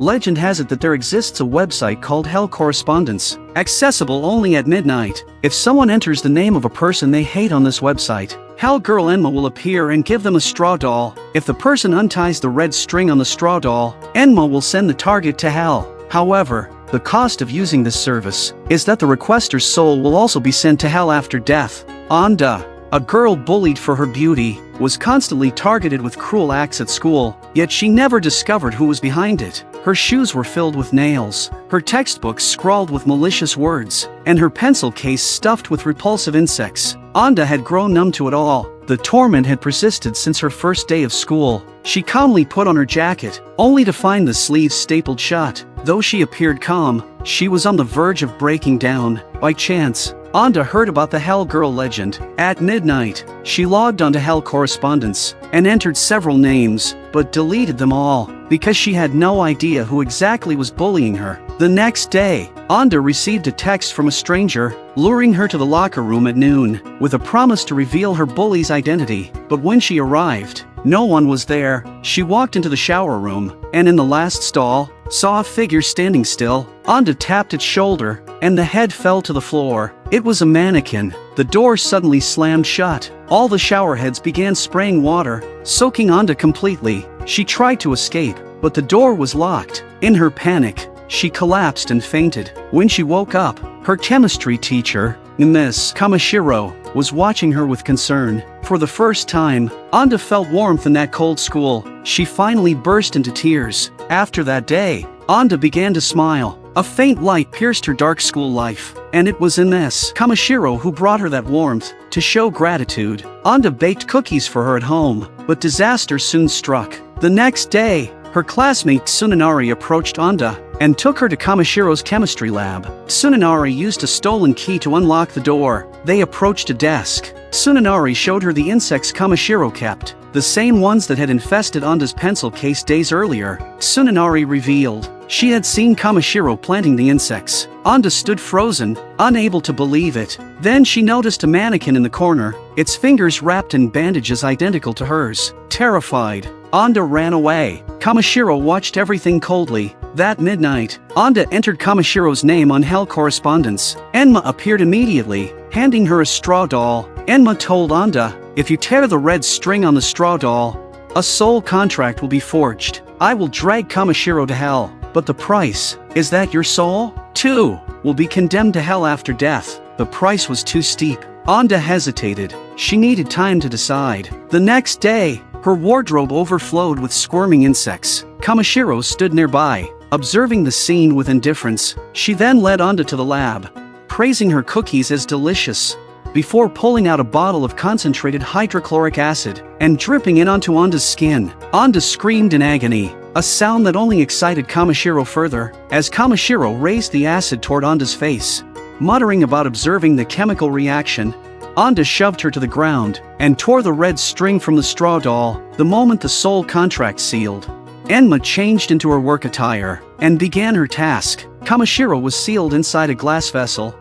Legend has it that there exists a website called Hell Correspondence, accessible only at midnight. If someone enters the name of a person they hate on this website, Hell Girl Enma will appear and give them a straw doll. If the person unties the red string on the straw doll, Enma will send the target to hell. However, the cost of using this service is that the requester's soul will also be sent to hell after death. Anda, a girl bullied for her beauty, was constantly targeted with cruel acts at school, yet she never discovered who was behind it. Her shoes were filled with nails, her textbooks scrawled with malicious words, and her pencil case stuffed with repulsive insects. Anda had grown numb to it all. The torment had persisted since her first day of school. She calmly put on her jacket, only to find the sleeves stapled shut. Though she appeared calm, she was on the verge of breaking down. By chance, Anda heard about the Hell Girl legend. At midnight, she logged onto Hell Correspondence and entered several names, but deleted them all because she had no idea who exactly was bullying her. The next day, Anda received a text from a stranger, luring her to the locker room at noon, with a promise to reveal her bully's identity. But when she arrived, no one was there. She walked into the shower room, and in the last stall, saw a figure standing still. Anda tapped its shoulder, and the head fell to the floor. It was a mannequin. The door suddenly slammed shut. All the shower heads began spraying water, soaking Anda completely. She tried to escape, but the door was locked. In her panic, she collapsed and fainted. When she woke up, her chemistry teacher, Miss Kamashiro, was watching her with concern. For the first time, Anda felt warmth in that cold school. She finally burst into tears. After that day, Anda began to smile. A faint light pierced her dark school life, and it was Miss Kamashiro who brought her that warmth. To show gratitude, Anda baked cookies for her at home, but disaster soon struck. The next day, her classmate Tsunenari approached Anda and took her to Kamashiro's chemistry lab. Tsunenari used a stolen key to unlock the door. They approached a desk. Tsunenari showed her the insects Kamashiro kept, the same ones that had infested Anda's pencil case days earlier. Tsunenari revealed she had seen Kamashiro planting the insects. Anda stood frozen, unable to believe it. Then she noticed a mannequin in the corner, its fingers wrapped in bandages identical to hers. Terrified, Anda ran away. Kamashiro watched everything coldly. That midnight, Anda entered Kamashiro's name on Hell Correspondence. Enma appeared immediately, handing her a straw doll. Enma told Anda, "If you tear the red string on the straw doll, a soul contract will be forged. I will drag Kamashiro to hell, but the price is that your soul, too, will be condemned to hell after death." The price was too steep. Anda hesitated. She needed time to decide. The next day, her wardrobe overflowed with squirming insects. Kamashiro stood nearby, observing the scene with indifference. She then led Anda to the lab, praising her cookies as delicious, before pulling out a bottle of concentrated hydrochloric acid and dripping it onto Anda's skin. Anda screamed in agony, a sound that only excited Kamashiro further, as Kamashiro raised the acid toward Anda's face. Muttering about observing the chemical reaction, Anda shoved her to the ground and tore the red string from the straw doll. The moment the soul contract sealed, Enma changed into her work attire and began her task. Kamashiro was sealed inside a glass vessel,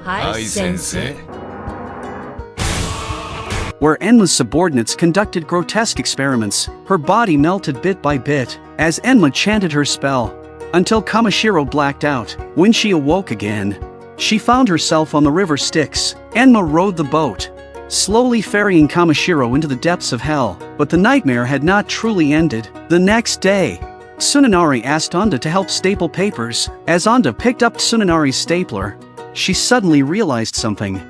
Hi, Sensei. where Enma's subordinates conducted grotesque experiments. Her body melted bit by bit as Enma chanted her spell, until Kamashiro blacked out. When she awoke again, she found herself on the river Styx. Enma rowed the boat, slowly ferrying Kamashiro into the depths of hell. But the nightmare had not truly ended. The next day, Tsunenari asked Anda to help staple papers. As Anda picked up Tsunenari's stapler, she suddenly realized something.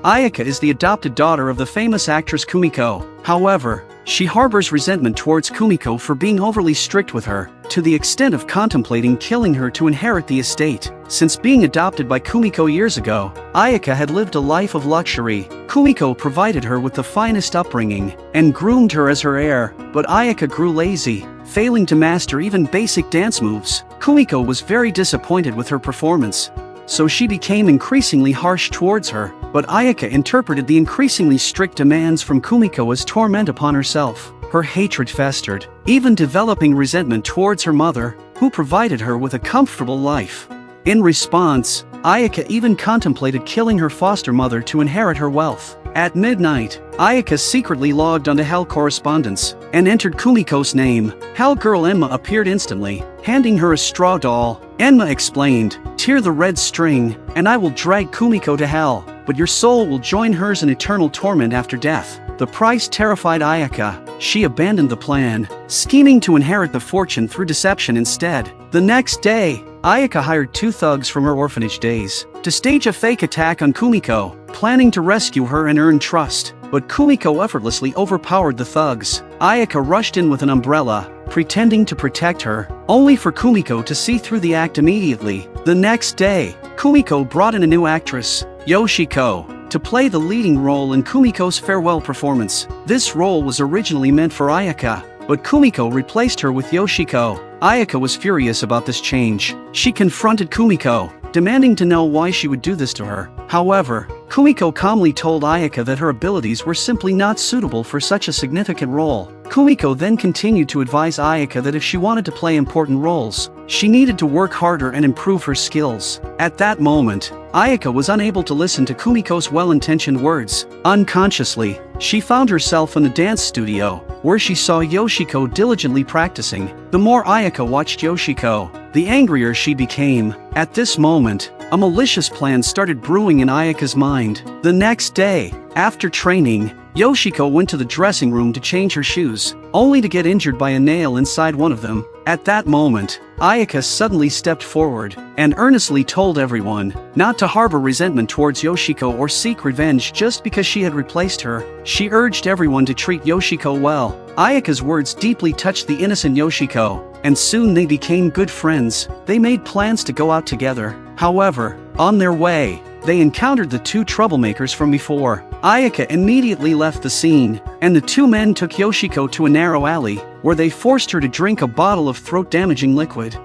Ayaka is the adopted daughter of the famous actress Kumiko. However, she harbors resentment towards Kumiko for being overly strict with her, to the extent of contemplating killing her to inherit the estate. Since being adopted by Kumiko years ago, Ayaka had lived a life of luxury. Kumiko provided her with the finest upbringing and groomed her as her heir, but Ayaka grew lazy, failing to master even basic dance moves. Kumiko was very disappointed with her performance, so she became increasingly harsh towards her. But Ayaka interpreted the increasingly strict demands from Kumiko as torment upon herself. Her hatred festered, even developing resentment towards her mother, who provided her with a comfortable life. In response, Ayaka even contemplated killing her foster mother to inherit her wealth. At midnight, Ayaka secretly logged onto Hell Correspondence and entered Kumiko's name. Hell girl Enma appeared instantly, handing her a straw doll. Enma explained, "Tear the red string, and I will drag Kumiko to hell, but your soul will join hers in eternal torment after death." The price terrified Ayaka. She abandoned the plan, scheming to inherit the fortune through deception instead. The next day, Ayaka hired 2 thugs from her orphanage days to stage a fake attack on Kumiko, planning to rescue her and earn trust. But Kumiko effortlessly overpowered the thugs. Ayaka rushed in with an umbrella, pretending to protect her, only for Kumiko to see through the act immediately. The next day, Kumiko brought in a new actress, Yoshiko, to play the leading role in Kumiko's farewell performance. This role was originally meant for Ayaka, but Kumiko replaced her with Yoshiko. Ayaka was furious about this change. She confronted Kumiko, demanding to know why she would do this to her. However, Kumiko calmly told Ayaka that her abilities were simply not suitable for such a significant role. Kumiko then continued to advise Ayaka that if she wanted to play important roles, she needed to work harder and improve her skills. At that moment, Ayaka was unable to listen to Kumiko's well-intentioned words. Unconsciously, she found herself in the dance studio, where she saw Yoshiko diligently practicing. The more Ayaka watched Yoshiko, the angrier she became. At this moment, a malicious plan started brewing in Ayaka's mind. The next day, after training, Yoshiko went to the dressing room to change her shoes, only to get injured by a nail inside one of them. At that moment, Ayaka suddenly stepped forward and earnestly told everyone not to harbor resentment towards Yoshiko or seek revenge just because she had replaced her. She urged everyone to treat Yoshiko well. Ayaka's words deeply touched the innocent Yoshiko, and soon they became good friends. They made plans to go out together. However, on their way, they encountered the 2 troublemakers from before. Ayaka immediately left the scene, and the 2 men took Yoshiko to a narrow alley, where they forced her to drink a bottle of throat-damaging liquid.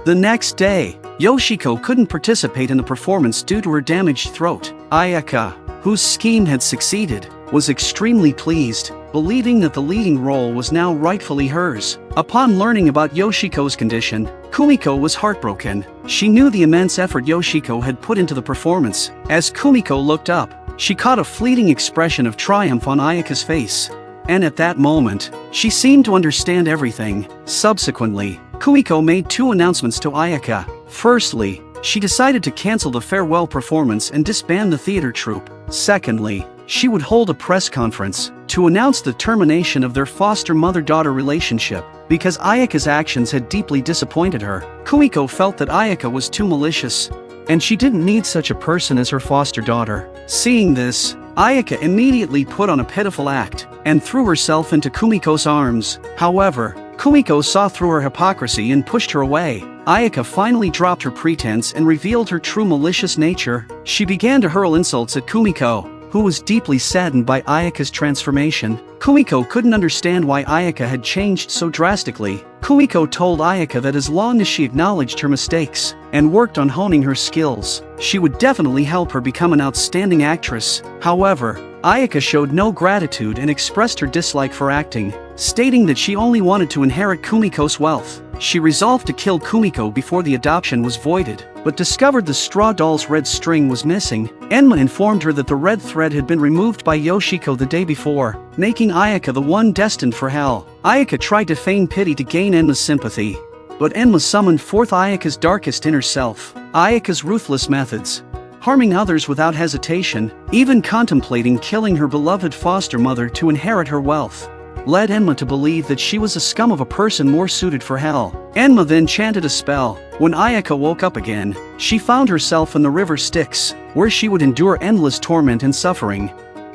The next day, Yoshiko couldn't participate in the performance due to her damaged throat. Ayaka, whose scheme had succeeded, was extremely pleased, believing that the leading role was now rightfully hers. Upon learning about Yoshiko's condition, Kumiko was heartbroken. She knew the immense effort Yoshiko had put into the performance. As Kumiko looked up, she caught a fleeting expression of triumph on Ayaka's face. And at that moment, she seemed to understand everything. Subsequently, Kumiko made 2 announcements to Ayaka. Firstly, she decided to cancel the farewell performance and disband the theater troupe. Secondly, she would hold a press conference to announce the termination of their foster mother-daughter relationship because Ayaka's actions had deeply disappointed her. Kumiko felt that Ayaka was too malicious, and she didn't need such a person as her foster daughter. Seeing this, Ayaka immediately put on a pitiful act and threw herself into Kumiko's arms. However, Kumiko saw through her hypocrisy and pushed her away. Ayaka finally dropped her pretense and revealed her true malicious nature. She began to hurl insults at Kumiko, who was deeply saddened by Ayaka's transformation. Kumiko couldn't understand why Ayaka had changed so drastically. Kumiko told Ayaka that as long as she acknowledged her mistakes and worked on honing her skills, she would definitely help her become an outstanding actress. However, Ayaka showed no gratitude and expressed her dislike for acting, stating that she only wanted to inherit Kumiko's wealth. She resolved to kill Kumiko before the adoption was voided, but discovered the straw doll's red string was missing. Enma informed her that the red thread had been removed by Yoshiko the day before, making Ayaka the one destined for hell. Ayaka tried to feign pity to gain Enma's sympathy, but Enma summoned forth Ayaka's darkest inner self. Ayaka's ruthless methods, harming others without hesitation, even contemplating killing her beloved foster mother to inherit her wealth, led Enma to believe that she was a scum of a person more suited for hell. Enma then chanted a spell. When Ayaka woke up again, she found herself in the river Styx, where she would endure endless torment and suffering.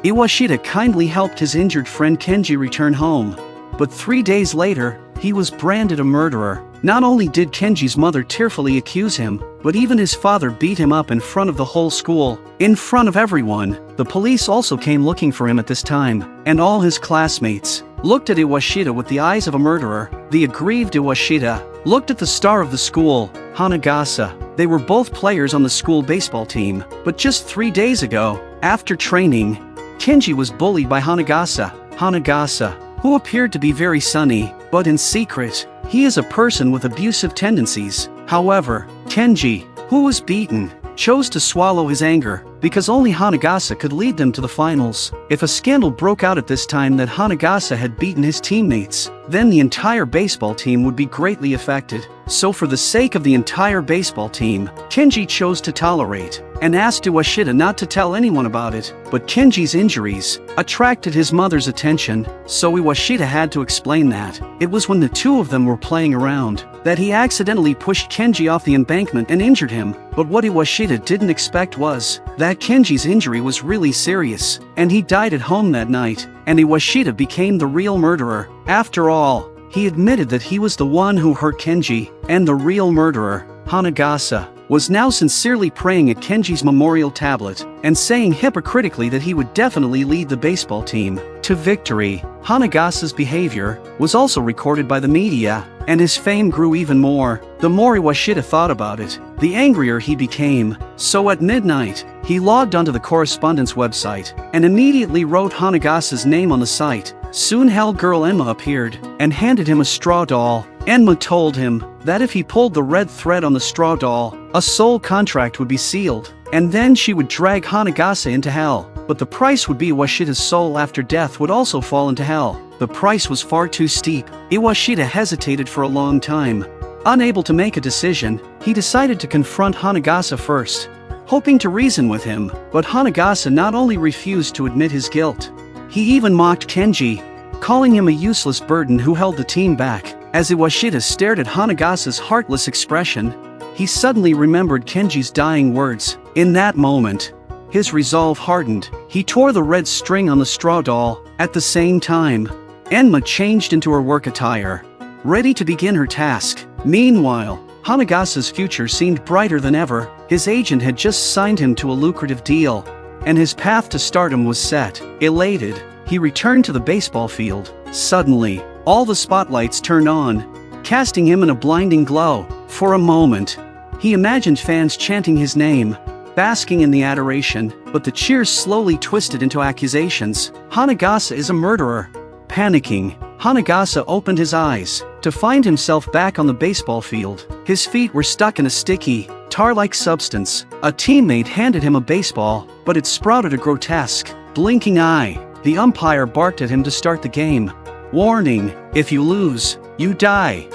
Iwashita kindly helped his injured friend Kenji return home, but 3 days later, he was branded a murderer. Not only did Kenji's mother tearfully accuse him, but even his father beat him up in front of the whole school. In front of everyone, the police also came looking for him at this time, and all his classmates looked at Iwashita with the eyes of a murderer. The aggrieved Iwashita looked at the star of the school, Hanagasa. They were both players on the school baseball team, but just 3 days ago, after training, Kenji was bullied by Hanagasa. Hanagasa, who appeared to be very sunny, but in secret, he is a person with abusive tendencies. However, Kenji, who was beaten, chose to swallow his anger, because only Hanagasa could lead them to the finals. If a scandal broke out at this time that Hanagasa had beaten his teammates, then the entire baseball team would be greatly affected. So for the sake of the entire baseball team, Kenji chose to tolerate, and asked Iwashita not to tell anyone about it. But Kenji's injuries attracted his mother's attention, so Iwashita had to explain that it was when the two of them were playing around that he accidentally pushed Kenji off the embankment and injured him. But what Iwashita didn't expect was that Kenji's injury was really serious, and he died at home that night, and Iwashita became the real murderer. After all, he admitted that he was the one who hurt Kenji, and the real murderer, Hanagasa, was now sincerely praying at Kenji's memorial tablet, and saying hypocritically that he would definitely lead the baseball team to victory. Hanagasa's behavior was also recorded by the media, and his fame grew even more. The more Iwashita thought about it, the angrier he became. So at midnight, he logged onto the correspondence website, and immediately wrote Hanagasa's name on the site. Soon Hell Girl Enma appeared, and handed him a straw doll. Enma told him that if he pulled the red thread on the straw doll, a soul contract would be sealed, and then she would drag Hanagasa into hell. But the price would be Iwashita's soul after death would also fall into hell. The price was far too steep. Iwashita hesitated for a long time. Unable to make a decision, he decided to confront Hanagasa first, hoping to reason with him. But Hanagasa not only refused to admit his guilt, he even mocked Kenji, calling him a useless burden who held the team back. As Iwashita stared at Hanagasa's heartless expression, he suddenly remembered Kenji's dying words. In that moment, his resolve hardened. He tore the red string on the straw doll. At the same time, Enma changed into her work attire, ready to begin her task. Meanwhile, Hanagasa's future seemed brighter than ever. His agent had just signed him to a lucrative deal, and his path to stardom was set. Elated, he returned to the baseball field. Suddenly, all the spotlights turned on, casting him in a blinding glow. For a moment, he imagined fans chanting his name, basking in the adoration, but the cheers slowly twisted into accusations. Hanagasa is a murderer. Panicking, Hanagasa opened his eyes to find himself back on the baseball field. His feet were stuck in a sticky, tar-like substance. A teammate handed him a baseball, but it sprouted a grotesque, blinking eye. The umpire barked at him to start the game. Warning, if you lose, you die.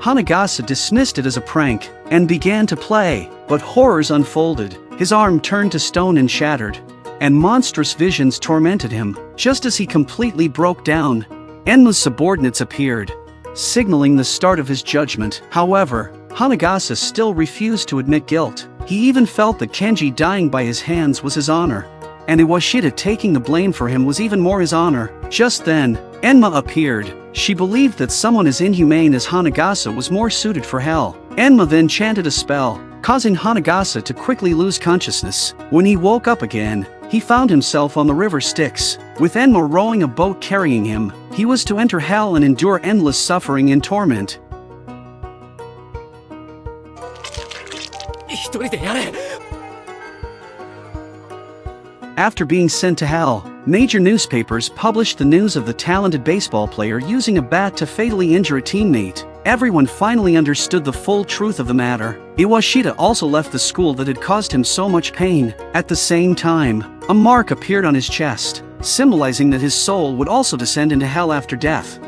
Hanagasa dismissed it as a prank, and began to play, but horrors unfolded. His arm turned to stone and shattered, and monstrous visions tormented him. Just as he completely broke down, Enma's subordinates appeared, signaling the start of his judgment. However, Hanagasa still refused to admit guilt. He even felt that Kenji dying by his hands was his honor, and Iwashita taking the blame for him was even more his honor. Just then, Enma appeared. She believed that someone as inhumane as Hanagasa was more suited for hell. Enma then chanted a spell, causing Hanagasa to quickly lose consciousness. When he woke up again, he found himself on the river Styx, with Enma rowing a boat carrying him. He was to enter hell and endure endless suffering and torment. After being sent to hell, major newspapers published the news of the talented baseball player using a bat to fatally injure a teammate. Everyone finally understood the full truth of the matter. Iwashita also left the school that had caused him so much pain. At the same time, a mark appeared on his chest, symbolizing that his soul would also descend into hell after death.